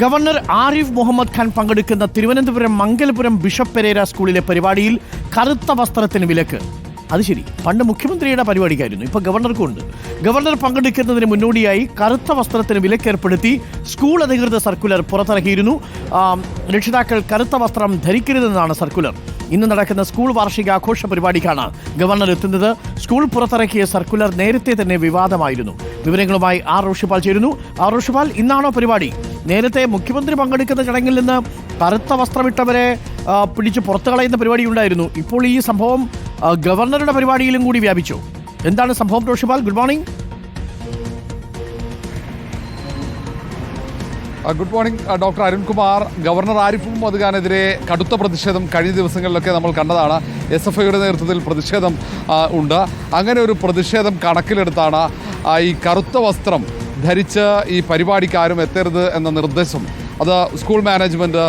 Governor Arif Muhammad Khan പങ്കെടുക്കുന്ന Thiruvananthapuram Mangalapuram bishop Pereira സ്കൂളിലെ പരിപാടിയിൽ കറുത്ത വസ്ത്രത്തിന് വിലക്ക്. അത് ശരി, പണ്ട് മുഖ്യമന്ത്രിയുടെ പരിപാടിക്കായിരുന്നു, ഇപ്പോൾ ഗവർണർക്കും ഉണ്ട്. ഗവർണർ പങ്കെടുക്കുന്നതിന് മുന്നോടിയായി കറുത്ത വസ്ത്രത്തിന് വിലക്കേർപ്പെടുത്തി സ്കൂൾ അധികൃതർ സർക്കുലർ പുറത്തിറക്കിയിരുന്നു. രക്ഷിതാക്കൾ കറുത്ത വസ്ത്രം ധരിക്കരുതെന്നാണ് സർക്കുലർ. ഇന്ന് നടക്കുന്ന സ്കൂൾ വാർഷികാഘോഷ പരിപാടിക്കാണ് ഗവർണർ എത്തുന്നത്. സ്കൂൾ പുറത്തിറക്കിയ സർക്കുലർ നേരത്തെ തന്നെ വിവാദമായിരുന്നു. വിവരങ്ങളുമായി ആർ റോഷിപാൽ ചേരുന്നു. ആർ റോഷിപാൽ, ഇന്നാണോ പരിപാടി? നേരത്തെ മുഖ്യമന്ത്രി പങ്കെടുക്കുന്ന ചടങ്ങിൽ നിന്ന് കറുത്ത വസ്ത്രമിട്ടവരെ പിടിച്ച് പുറത്തു കളയുന്ന പരിപാടി ഉണ്ടായിരുന്നു. ഇപ്പോൾ ഈ സംഭവം ഗവർണറുടെ പരിപാടിയിലും കൂടി വ്യാപിച്ചു. എന്താണ് സംഭവം റോഷിപാൽ? Good morning. Good morning doctor Arunkumar. Governor Arif Muhammad ഖാനെതിരെ കടുത്ത പ്രതിഷേധം കഴിഞ്ഞ ദിവസങ്ങളിലൊക്കെ നമ്മൾ കണ്ടതാണ്. SFIയുടെ നേതൃത്വത്തിൽ പ്രതിഷേധം ഉണ്ട്. അങ്ങനെ ഒരു പ്രതിഷേധം കണക്കിലെടുത്താണ് ഈ കറുത്ത വസ്ത്രം ധരിച്ച് ഈ പരിപാടിക്കാരും എത്തരുത് എന്ന നിർദ്ദേശം. അത് സ്കൂൾ മാനേജ്മെൻറ്റ്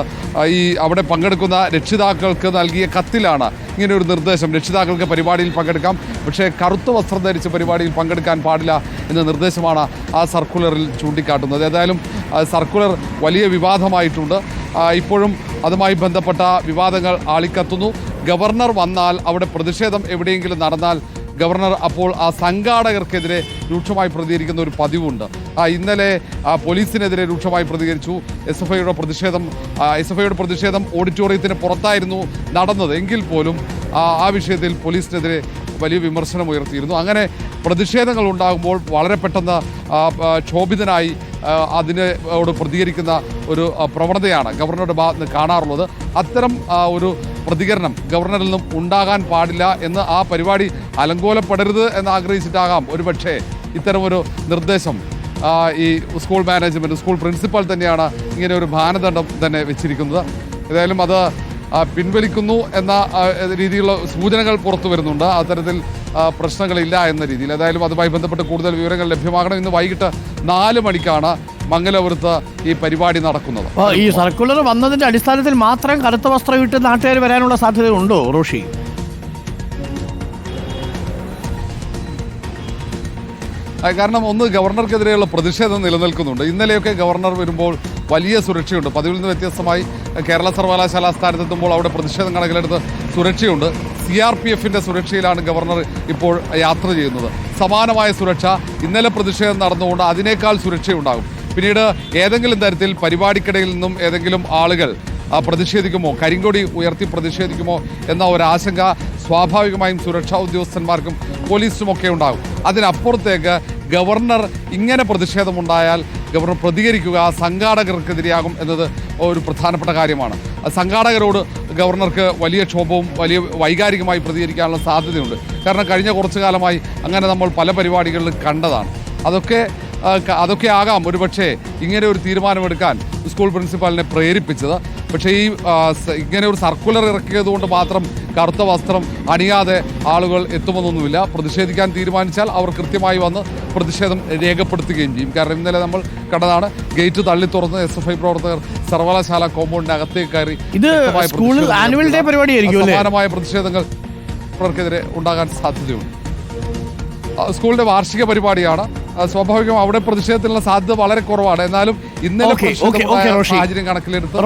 അവിടെ പങ്കെടുക്കുന്ന രക്ഷിതാക്കൾക്ക് നൽകിയ കത്തിലാണ് ഇങ്ങനെ ഒരു നിർദ്ദേശം. രക്ഷിതാക്കൾക്ക് പരിപാടിയിൽ പങ്കെടുക്കാം, പക്ഷേ കറുത്ത വസ്ത്രം ധരിച്ച് പരിപാടിയിൽ പങ്കെടുക്കാൻ പാടില്ല എന്ന നിർദ്ദേശമാണ് ആ സർക്കുലറിൽ ചൂണ്ടിക്കാട്ടുന്നത്. ഏതായാലും സർക്കുലർ വലിയ വിവാദമായിട്ടുണ്ട്. ഇപ്പോഴും അതുമായി ബന്ധപ്പെട്ട വിവാദങ്ങൾ ആളിക്കത്തുന്നു. ഗവർണർ വന്നാൽ അവിടെ പ്രതിഷേധം എവിടെയെങ്കിലും നടന്നാൽ ഗവർണർ അപ്പോൾ ആ സംഘാടകർക്കെതിരെ രൂക്ഷമായി പ്രതികരിക്കുന്ന ഒരു പതിവുണ്ട്. ഇന്നലെ പോലീസിനെതിരെ രൂക്ഷമായി പ്രതികരിച്ചു. SFIയുടെ പ്രതിഷേധം ഓഡിറ്റോറിയത്തിന് പുറത്തായിരുന്നു നടന്നത്. എങ്കിൽ പോലും ആ വിഷയത്തിൽ പോലീസിനെതിരെ വലിയ വിമർശനം ഉയർത്തിയിരുന്നു. അങ്ങനെ പ്രതിഷേധങ്ങൾ ഉണ്ടാകുമ്പോൾ വളരെ പെട്ടെന്ന് ക്ഷോഭിതനായി അതിനോട് പ്രതികരിക്കുന്ന ഒരു പ്രവണതയാണ് ഗവർണറുടെ ഭാഗത്ത് നിന്ന് കാണാറുള്ളത്. അത്തരം ഒരു പ്രതികരണം ഗവർണറിൽ നിന്നും ഉണ്ടാകാൻ പാടില്ല എന്ന്, ആ പരിപാടി അലങ്കോലപ്പെടരുത് എന്ന് ആഗ്രഹിച്ചിട്ടാകാം ഒരുപക്ഷെ ഇത്തരമൊരു നിർദ്ദേശം ഈ സ്കൂൾ മാനേജ്മെൻറ്റ്, സ്കൂൾ പ്രിൻസിപ്പൽ തന്നെയാണ് ഇങ്ങനെ ഒരു മാനദണ്ഡം തന്നെ വെച്ചിരിക്കുന്നത്. ഏതായാലും അത് പിൻവലിക്കുന്നു എന്ന രീതിയിലുള്ള സൂചനകൾ പുറത്തു വരുന്നുണ്ട്. അത്തരത്തിൽ പ്രശ്നങ്ങളില്ല എന്ന രീതിയിൽ. ഏതായാലും അതുമായി ബന്ധപ്പെട്ട് കൂടുതൽ വിവരങ്ങൾ ലഭ്യമാകണം. ഇന്ന് വൈകിട്ട് 4 മണിക്കാണ് മംഗലപുരത്ത് ഈ പരിപാടി നടക്കുന്നത്. ഈ സർക്കുലർ വന്നതിന്റെ അടിസ്ഥാനത്തിൽ മാത്രം കറുത്ത വസ്ത്രം ഇട്ട് നാട്ടുകാർ വരാനുള്ള സാധ്യതയുണ്ടോ റോഷി? കാരണം ഒന്ന്, ഗവർണർക്കെതിരെയുള്ള പ്രതിഷേധം നിലനിൽക്കുന്നുണ്ട്. ഇന്നലെയൊക്കെ ഗവർണർ വരുമ്പോൾ വലിയ സുരക്ഷയുണ്ട്. പതിവിൽ നിന്ന് വ്യത്യസ്തമായി കേരള സർവകലാശാല സ്ഥാനത്തെത്തുമ്പോൾ അവിടെ പ്രതിഷേധം കണക്കിലെടുത്ത് സുരക്ഷയുണ്ട്. CRPFന്റെ സുരക്ഷയിലാണ് ഗവർണർ ഇപ്പോൾ യാത്ര ചെയ്യുന്നത്. സമാനമായ സുരക്ഷ ഇന്നലെ പ്രതിഷേധം നടന്നുകൊണ്ട് അതിനേക്കാൾ സുരക്ഷയുണ്ടാകും. പിന്നീട് ഏതെങ്കിലും തരത്തിൽ പരിപാടിക്കിടയിൽ നിന്നും ഏതെങ്കിലും ആളുകൾ പ്രതിഷേധിക്കുമോ, കരിങ്കൊടി ഉയർത്തി പ്രതിഷേധിക്കുമോ എന്ന ഒരാശങ്ക സ്വാഭാവികമായും സുരക്ഷാ ഉദ്യോഗസ്ഥന്മാർക്കും പോലീസിനുമൊക്കെ ഉണ്ടാകും. അതിനപ്പുറത്തേക്ക് ഗവർണർ ഇങ്ങനെ പ്രതിഷേധമുണ്ടായാൽ ഗവർണർ പ്രതികരിക്കുക സംഘാടകർക്കെതിരെയാകും എന്നത് ഒരു പ്രധാനപ്പെട്ട കാര്യമാണ്. സംഘാടകരോട് ഗവർണർക്ക് വലിയ ക്ഷോഭവും വലിയ വൈകാരികമായി പ്രതികരിക്കാനുള്ള സാധ്യതയുണ്ട്. കാരണം കഴിഞ്ഞ കുറച്ചു കാലമായി അങ്ങനെ നമ്മൾ പല പരിപാടികളിലും കണ്ടതാണ്. അതൊക്കെ ആകാം ഒരുപക്ഷെ ഇങ്ങനെ ഒരു തീരുമാനമെടുക്കാൻ സ്കൂൾ പ്രിൻസിപ്പാലിനെ പ്രേരിപ്പിച്ചത്. പക്ഷേ ഇങ്ങനെ ഒരു സർക്കുലർ ഇറക്കിയതുകൊണ്ട് മാത്രം കറുത്ത വസ്ത്രം അണിയാതെ ആളുകൾ എത്തുമെന്നൊന്നുമില്ല. പ്രതിഷേധിക്കാൻ തീരുമാനിച്ചാൽ അവർ കൃത്യമായി വന്ന് പ്രതിഷേധം രേഖപ്പെടുത്തുകയും ചെയ്യും. കാരണം ഇന്നലെ നമ്മൾ കണ്ടതാണ്, ഗേറ്റ് തള്ളി തുറന്ന് SFI പ്രവർത്തകർ സർവകലാശാല കോമ്പൗണ്ടിനകത്തേക്ക് കയറി സമാനമായ പ്രതിഷേധങ്ങൾ അവർക്കെതിരെ ഉണ്ടാകാൻ സാധ്യതയുണ്ട്. സ്കൂളിന്റെ വാർഷിക പരിപാടിയാണ്. സ്വാഭാവികം അവിടെ പ്രതിഷേധത്തിനുള്ള സാധ്യത വളരെ കുറവാണ്. എന്നാലും ഇന്നലെ സാഹചര്യം കണക്കിലെടുത്ത്